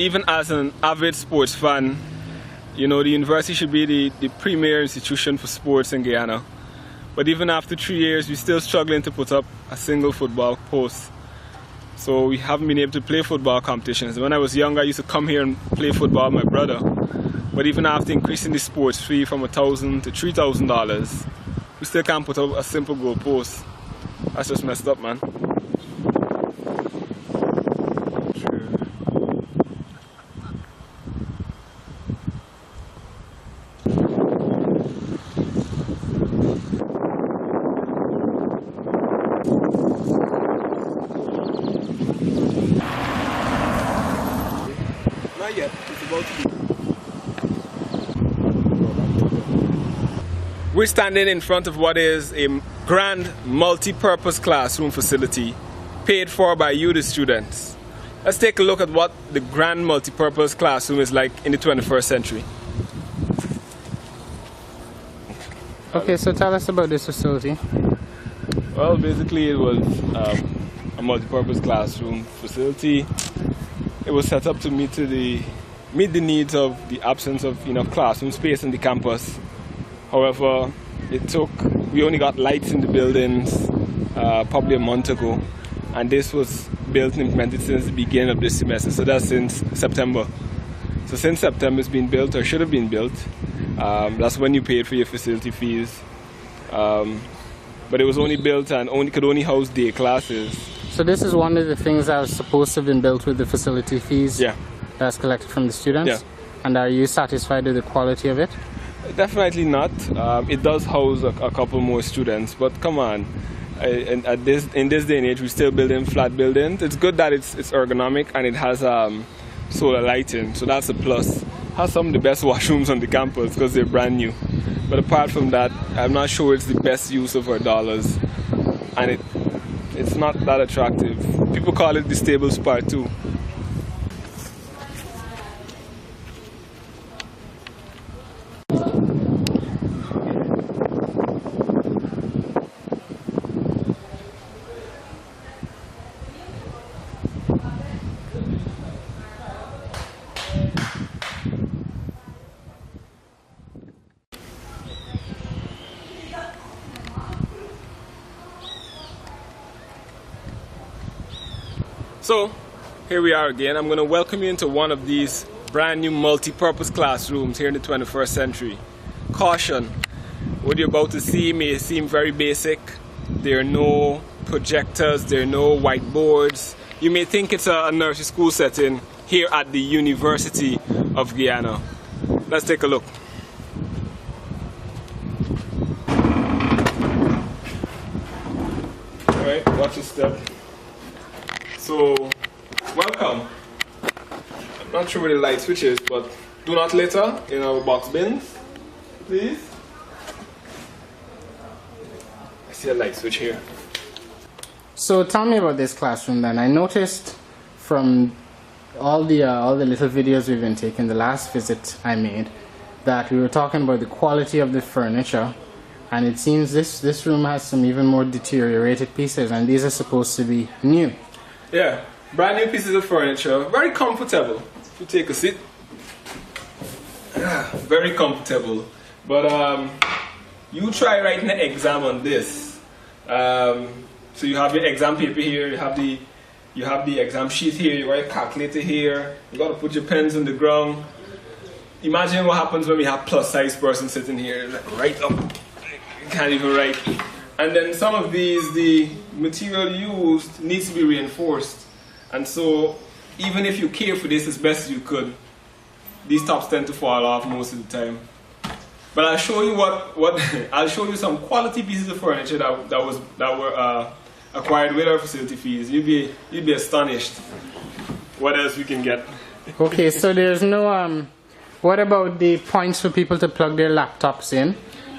even as an avid sports fan, you know, the university should be the premier institution for sports in Guyana. But even after 3 years, we're still struggling to put up a single football post. So we haven't been able to play football competitions. When I was younger, I used to come here and play football with my brother. But even after increasing the sports fee from $1,000 to $3,000, we still can't put up a simple goal post. That's just messed up, man. Not yet. It's about to be. We're standing in front of what is a grand multi-purpose classroom facility paid for by you, the students. Let's take a look at what the grand multi-purpose classroom is like in the 21st century. Okay, so tell us about this facility. Well, basically it was a multi-purpose classroom facility. It was set up to meet the needs of the absence of enough classroom space in the campus. However, we only got lights in the buildings probably a month ago, and this was built and implemented since the beginning of this semester, so that's since September. So since September it's been built, or should have been built. That's when you paid for your facility fees. But it was only built and could only house day classes. So this is one of the things that was supposed to have been built with the facility fees. Yeah. That's collected from the students? Yeah. And are you satisfied with the quality of it? Definitely not. It does house a couple more students, but come on. In this day and age, we're still building flat buildings. It's good that it's ergonomic and it has solar lighting, so that's a plus. It has some of the best washrooms on the campus because they're brand new. But apart from that, I'm not sure it's the best use of our dollars, and it's not that attractive. People call it the stables Part1. So, here we are again. I'm going to welcome you into one of these brand new multi-purpose classrooms here in the 21st century. Caution, what you're about to see may seem very basic. There are no projectors, there are no whiteboards. You may think it's a nursery school setting here at the University of Guyana. Let's take a look. Alright, watch your step. So, welcome. I'm not sure where the light switch is, but do not litter in our box bins, please. I see a light switch here. So tell me about this classroom then. I noticed from all the little videos we've been taking, the last visit I made, that we were talking about the quality of the furniture, and it seems this room has some even more deteriorated pieces, and these are supposed to be new. Yeah, brand new pieces of furniture, very comfortable. If you take a seat, very comfortable. But you try writing an exam on this. So you have your exam paper here, you have the exam sheet here, you write a calculator here, you got to put your pens on the ground. Imagine what happens when we have plus-size person sitting here, like right up, you can't even write. And then some of these, the material used needs to be reinforced. And so, even if you care for this as best as you could, these tops tend to fall off most of the time. But I'll show you I'll show you some quality pieces of furniture that were acquired with our facility fees. You'd be astonished what else we can get. Okay, so there's no what about the points for people to plug their laptops in?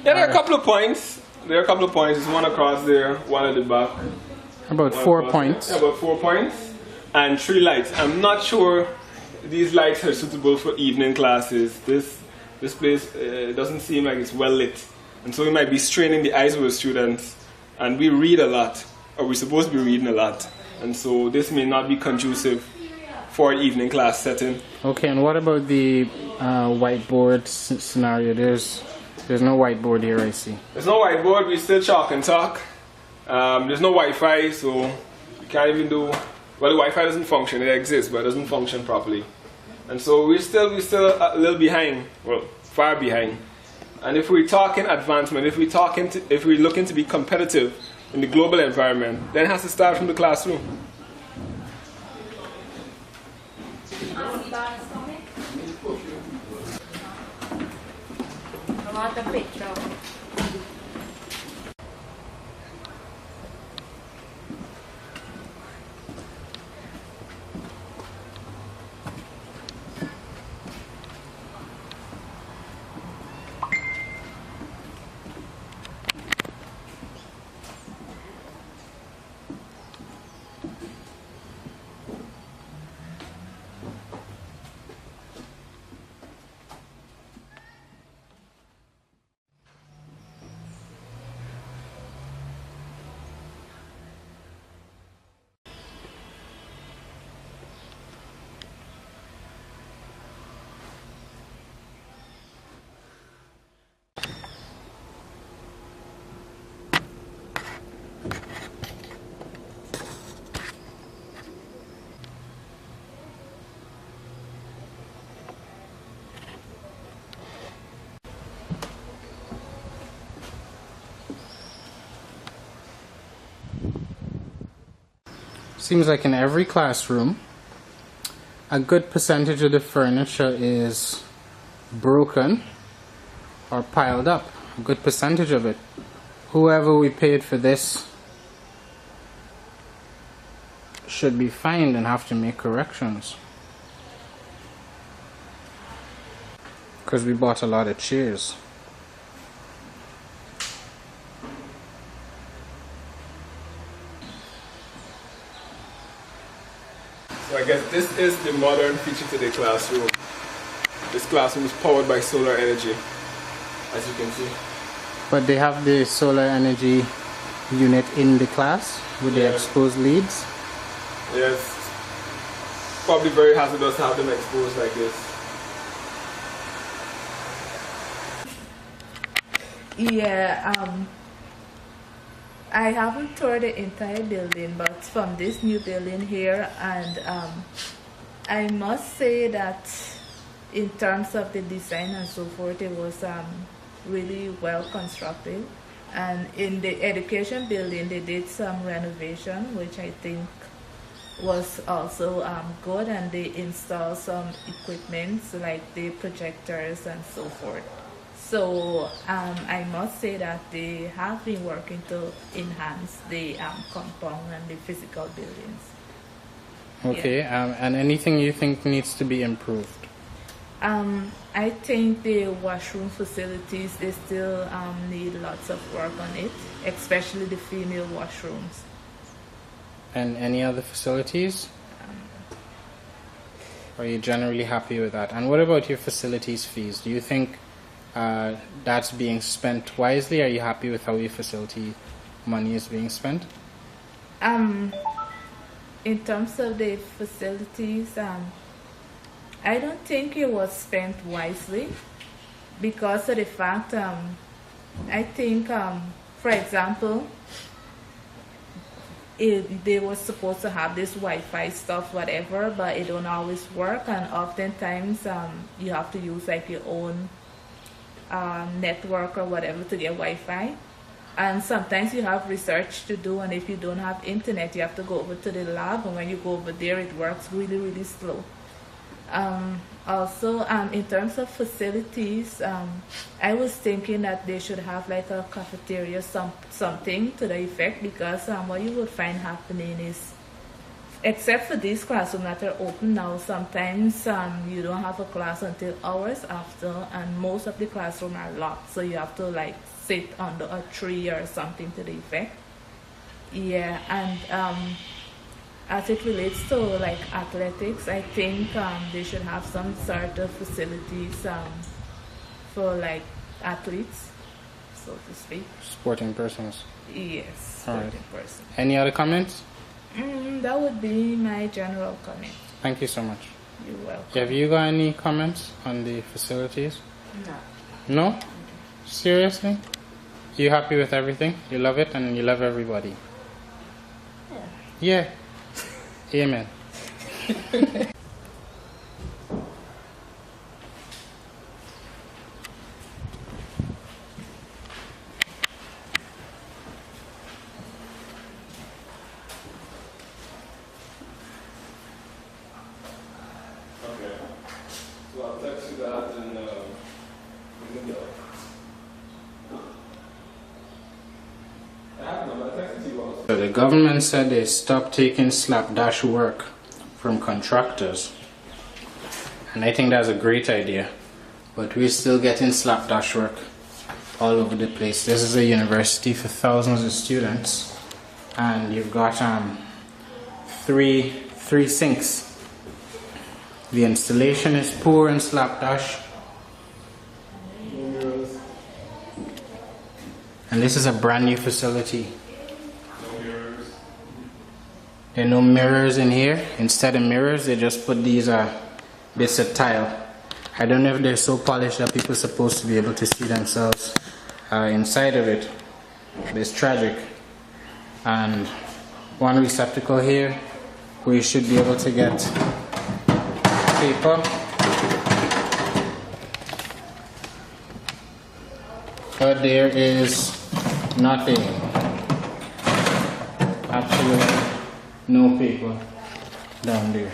Yeah, there are a couple of points. There's one across there, one at the back. About 4 points. Yeah, about 4 points. And 3 lights. I'm not sure these lights are suitable for evening classes. This place doesn't seem like it's well lit. And so we might be straining the eyes of the students. And we read a lot, or we're supposed to be reading a lot. And so this may not be conducive for an evening class setting. Okay, and what about the whiteboard scenario? There's no whiteboard here, I see. There's no whiteboard, we still chalk and talk. There's no Wi-Fi, so we can't even do, well, the Wi-Fi doesn't function, it exists, but it doesn't function properly. And so we're still a little behind, well, far behind. And if we're talking advancement, if we're looking to be competitive in the global environment, then it has to start from the classroom. I want a picture. Seems like in every classroom, a good percentage of the furniture is broken or piled up. A good percentage of it. Whoever we paid for this should be fined and have to make corrections. Because we bought a lot of chairs. So I guess this is the modern feature to the classroom. This classroom is powered by solar energy, as you can see. But they have the solar energy unit in the class with the exposed leads. Yes. Probably very hazardous to have them exposed like this. Yeah, I haven't toured the entire building, but from this new building here, and I must say that in terms of the design and so forth, it was really well constructed. And in the education building, they did some renovation, which I think was also good, and they installed some equipment like the projectors and so forth. So I must say that they have been working to enhance the compound and the physical buildings. Okay, and anything you think needs to be improved? I think the washroom facilities, they still need lots of work on it, especially the female washrooms. And any other facilities? Are you generally happy with that? And what about your facilities fees? Do you think that's being spent wisely? Are you happy with how your facility money is being spent? In terms of the facilities, I don't think it was spent wisely because of the fact, I think, for example, they were supposed to have this Wi-Fi stuff, whatever, but it don't always work, and oftentimes you have to use like your own network or whatever to get Wi-Fi. And sometimes you have research to do, and if you don't have internet, you have to go over to the lab, and when you go over there, it works really, really slow. Also, in terms of facilities, I was thinking that they should have like a cafeteria, something to the effect, because what you would find happening is, except for these classrooms that are open now, sometimes you don't have a class until hours after, and most of the classrooms are locked, so you have to like sit under a tree or something to the effect. Yeah, and as it relates to like athletics, I think they should have some sort of facilities for like athletes, so to speak. Sporting persons. Yes, sporting persons. Any other comments? That would be my general comment. Thank you so much. You're welcome. Have you got any comments on the facilities? No. No? Seriously? You happy with everything? You love it and you love everybody? Yeah. Yeah. Amen. Okay. So I'll text you that in the mail. I have no, but I texted you also. So the government said they stopped taking slapdash work from contractors. And I think that's a great idea. But we're still getting slapdash work all over the place. This is a university for thousands of students. And you've got three sinks. The installation is poor in slapdash. And this is a brand new facility. No mirrors. There are no mirrors in here. Instead of mirrors, they just put these bits of tile. I don't know if they're so polished that people are supposed to be able to see themselves inside of it. But it's tragic. And one receptacle here where you should be able to get paper. But there is nothing. Absolutely no paper down there.